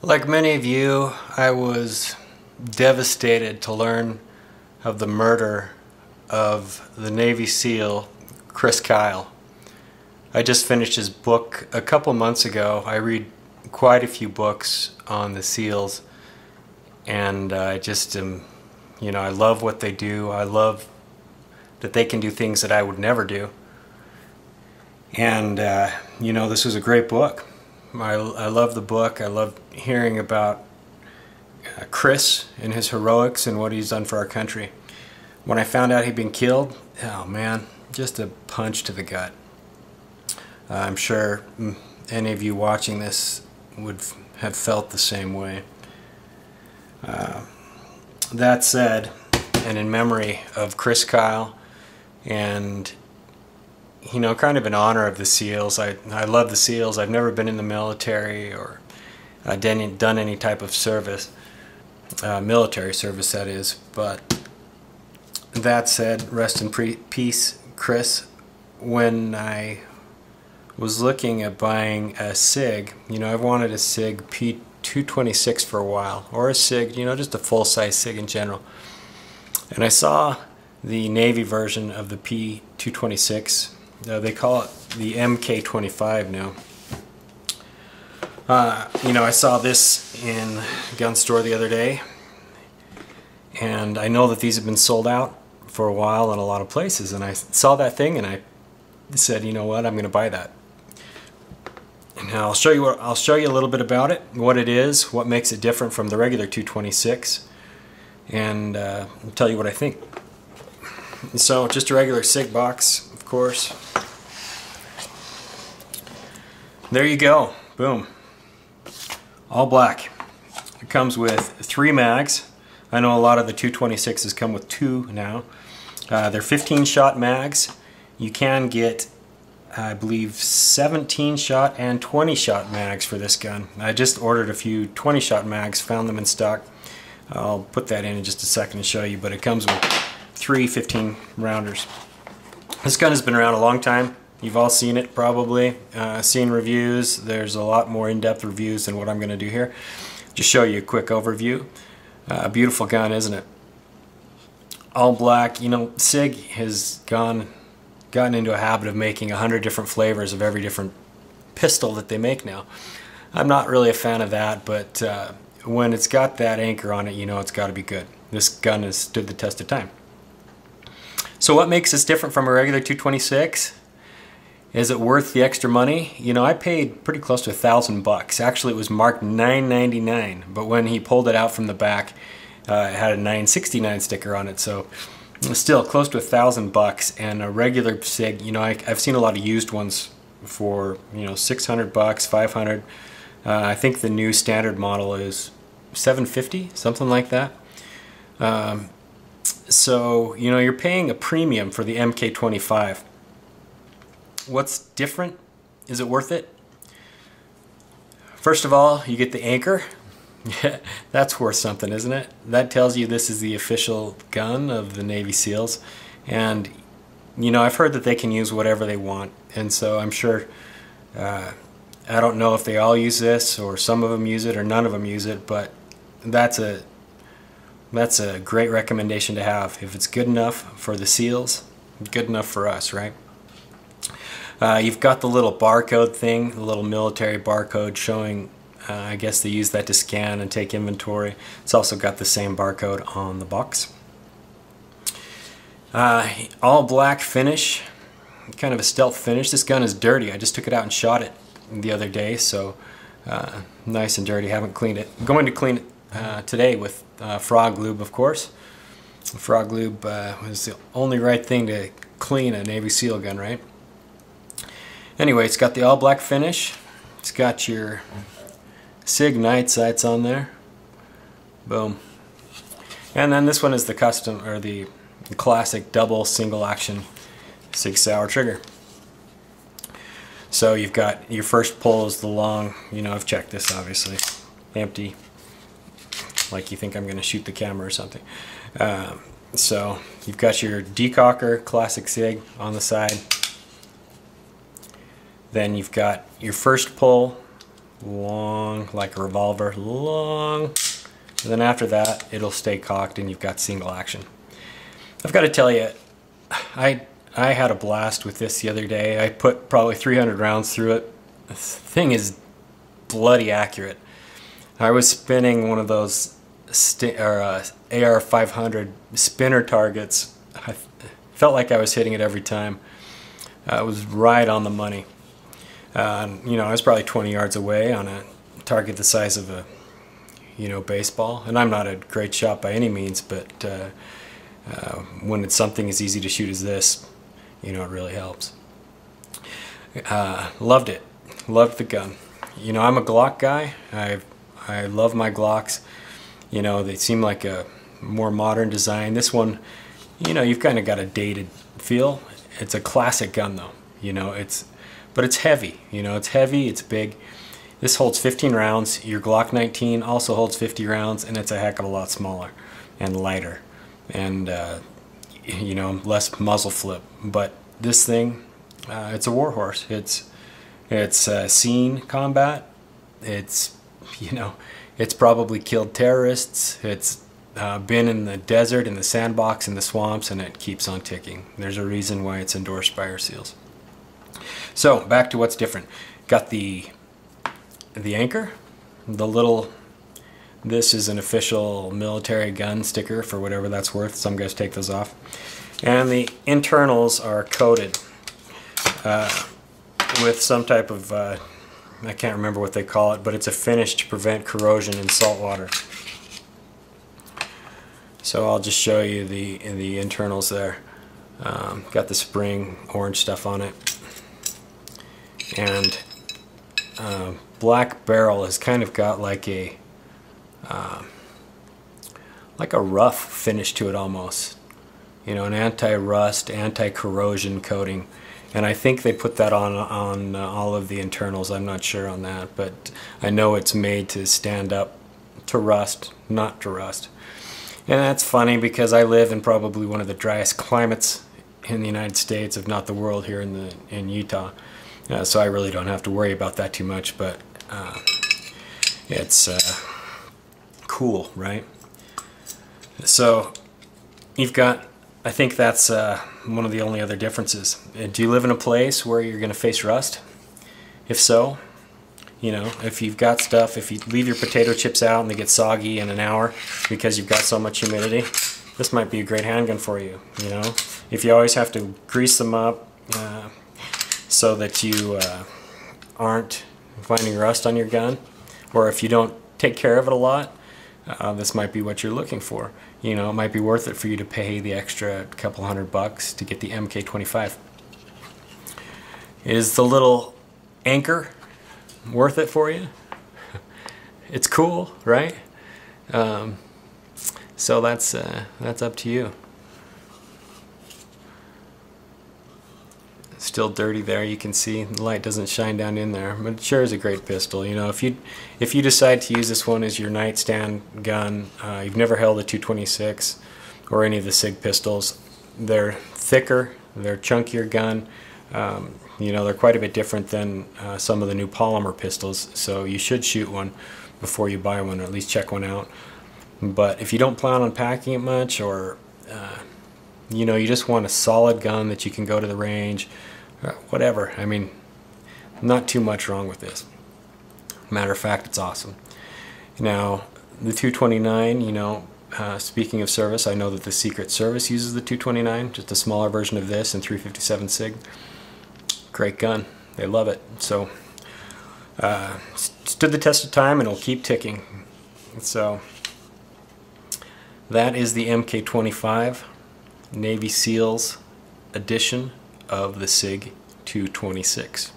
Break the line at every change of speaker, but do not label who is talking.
Like many of you, I was devastated to learn of the murder of the Navy SEAL Chris Kyle. I just finished his book a couple months ago. I read quite a few books on the SEALs, and I just am, I love what they do. I love that they can do things that I would never do. And, this was a great book. I love the book. I love hearing about Chris and his heroics and what he's done for our country. When I found out he'd been killed, oh man, just a punch to the gut. I'm sure any of you watching this would have felt the same way. That said, and in memory of Chris Kyle and kind of in honor of the SEALs. I love the SEALs. I've never been in the military or done any type of service, military service that is. But that said, rest in peace, Chris. When I was looking at buying a Sig, I've wanted a Sig P226 for a while, or a Sig, just a full-size Sig in general. And I saw the Navy version of the P226. They call it the MK25 now. I saw this in a gun store the other day, and I know that these have been sold out for a while in a lot of places, and I saw that thing and I said, you know what, I'm going to buy that. And I'll show you a little bit about it, what it is, what makes it different from the regular 226, and I'll tell you what I think. So just a regular Sig box, of course. There you go, boom. All black. It comes with 3 mags. I know a lot of the 226s come with 2 now. They're 15-shot mags. You can get, I believe, 17-shot and 20-shot mags for this gun. I just ordered a few 20-shot mags, found them in stock. I'll put that in just a second to show you, but it comes with 3 15-rounders. This gun has been around a long time. You've all seen it probably, seen reviews. There's a lot more in-depth reviews than what I'm going to do here. Just show you a quick overview. A beautiful gun, isn't it? All black. Sig has gotten into a habit of making 100 different flavors of every different pistol that they make now. I'm not really a fan of that, but when it's got that anchor on it, it's got to be good. This gun has stood the test of time. So what makes this different from a regular 226? Is it worth the extra money? I paid pretty close to $1,000. Actually, it was marked $9.99, but when he pulled it out from the back, it had a $9.69 sticker on it. So still close to $1,000. And a regular Sig, I've seen a lot of used ones for $600, $500. I think the new standard model is $750, something like that. So you're paying a premium for the MK25. What's different? Is it worth it? First of all, you get the anchor. That's worth something, isn't it? That tells you this is the official gun of the Navy SEALs. And I've heard that they can use whatever they want, and so I'm sure, I don't know if they all use this, or some of them use it, or none of them use it, but that's a great recommendation to have. If it's good enough for the SEALs, good enough for us, right? You've got the little barcode thing, the little military barcode showing, I guess they use that to scan and take inventory. It's also got the same barcode on the box. All black finish, kind of a stealth finish. This gun is dirty. I just took it out and shot it the other day, so nice and dirty. Haven't cleaned it. I'm going to clean it today with frog lube, of course. Frog lube was the only right thing to clean a Navy SEAL gun, right? Anyway, it's got the all black finish. It's got your Sig night sights on there. Boom. And then this one is the custom, or the classic double single action Sig Sauer trigger. So you've got your first pull is the long, I've checked this obviously. Empty. Like you think I'm going to shoot the camera or something. So you've got your decocker, classic Sig on the side. Then you've got your first pull, long, like a revolver, long. And then after that, it'll stay cocked and you've got single action. I've got to tell you, I had a blast with this the other day. I put probably 300 rounds through it. This thing is bloody accurate. I was spinning one of those AR 500 spinner targets. I felt like I was hitting it every time. It was right on the money. You know, I was probably 20 yards away on a target the size of a, you know, baseball. And I'm not a great shot by any means, but when it's something as easy to shoot as this, you know, it really helps. Loved it. Loved the gun. You know, I'm a Glock guy. I love my Glocks. You know, they seem like a more modern design. This one, you know, you've kind of got a dated feel. It's a classic gun though, you know, but it's heavy, you know, it's heavy, it's big. This holds 15 rounds. Your Glock 19 also holds 50 rounds, and it's a heck of a lot smaller and lighter and, you know, less muzzle flip. But this thing, it's a warhorse. It's seen combat. It's, you know, it's probably killed terrorists. It's been in the desert, in the sandbox, in the swamps, and it keeps on ticking. There's a reason why it's endorsed by our SEALs. So back to what's different. Got the anchor, the little. This is an official military gun sticker for whatever that's worth. Some guys take those off, and the internals are coated with some type of I can't remember what they call it, but it's a finish to prevent corrosion in salt water. So I'll just show you the internals there. Got the spring orange stuff on it, and black barrel has kind of got like a rough finish to it almost. You know, an anti-rust, anti-corrosion coating. And I think they put that on all of the internals. I'm not sure on that, but I know it's made to stand up to rust, not to rust. And that's funny because I live in probably one of the driest climates in the United States, if not the world, here in Utah. So I really don't have to worry about that too much, but it's cool, right? So you've got, I think that's one of the only other differences. Do you live in a place where you're going to face rust? If so, you know, if you've got stuff, if you leave your potato chips out and they get soggy in an hour because you've got so much humidity, this might be a great handgun for you, you know. If you always have to grease them up so that you aren't finding rust on your gun, or if you don't take care of it a lot, this might be what you're looking for. You know, it might be worth it for you to pay the extra couple $100 to get the MK25. Is the little anchor worth it for you? It's cool, right? So that's up to you. Still dirty there, you can see the light doesn't shine down in there, but it sure is a great pistol. You know, if you decide to use this one as your nightstand gun, you've never held a 226 or any of the Sig pistols, they're thicker, they're chunkier gun. You know, they're quite a bit different than some of the new polymer pistols, so you should shoot one before you buy one, or at least check one out. But if you don't plan on packing it much, or you know, you just want a solid gun that you can go to the range, whatever. I mean, not too much wrong with this. Matter of fact, it's awesome. Now, the 229, you know, speaking of service, I know that the Secret Service uses the 229, just a smaller version of this, and 357 Sig. Great gun. They love it. So, stood the test of time, and it'll keep ticking. So, that is the MK25 Navy SEALs edition of the Sig 226.